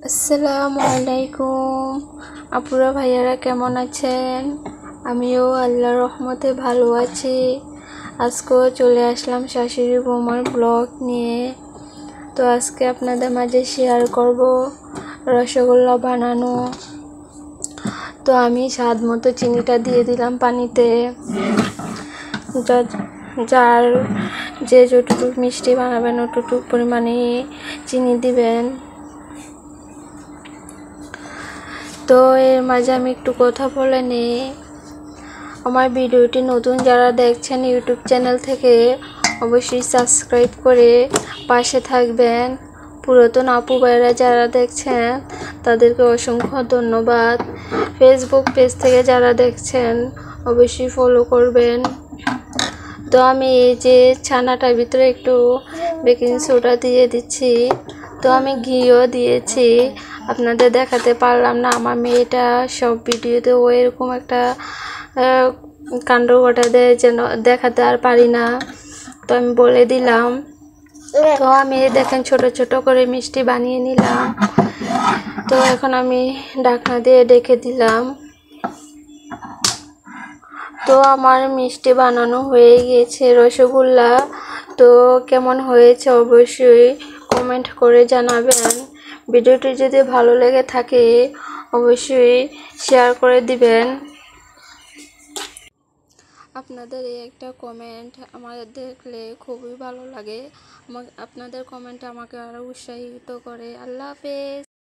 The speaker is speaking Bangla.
আসসালামু আলাইকুম আপুরা ভাইয়ারা কেমন আছেন? আমিও আল্লাহর রহমতে ভালো আছি। আজকেও চলে আসলাম শাশুড়ি বৌমার ব্লগ নিয়ে। তো আজকে আপনাদের মাঝে শেয়ার করব রসগোল্লা বানানো। তো আমি স্বাদ মতো চিনিটা দিয়ে দিলাম পানিতে। যার যে যতটুকু মিষ্টি বানাবেন অতটুকু পরিমাণে চিনি দিবেন। তো এর মাঝে আমি একটু কথা বলে নিই। আমার ভিডিওটি নতুন যারা দেখছেন ইউটিউব চ্যানেল থেকে অবশ্যই সাবস্ক্রাইব করে পাশে থাকবেন। পুরাতন আপু ভাইরা যারা দেখছেন তাদেরকে অসংখ্য ধন্যবাদ। ফেসবুক পেজ থেকে যারা দেখছেন অবশ্যই ফলো করবেন। তো আমি এই যে ছানাটার ভিতরে একটু বেকিং সোডা দিয়ে দিচ্ছি। তো আমি ঘিও দিয়েছি, আপনাদের দেখাতে পারলাম না। আমার মেয়েটা সব ভিডিওতে ও এরকম একটা কাণ্ড ঘটা দেয় যেন দেখাতে আর পারি না, তো আমি বলে দিলাম। তো আমি দেখেন ছোট ছোট করে মিষ্টি বানিয়ে নিলাম। তো এখন আমি ঢাকনা দিয়ে ঢেকে দিলাম। তো আমার মিষ্টি বানানো হয়ে গিয়েছে রসগোল্লা। তো কেমন হয়েছে অবশ্যই কমেন্ট করে জানাবেন। ভিডিওটি যদি ভালো লেগে থাকে অবশ্যই শেয়ার করে দিবেন। আপনাদের এই একটা কমেন্ট আমাদের দেখলে খুবই ভালো লাগে। আপনাদের কমেন্ট আমাকে আরও উৎসাহিত করে। আল্লাহ হাফেজ।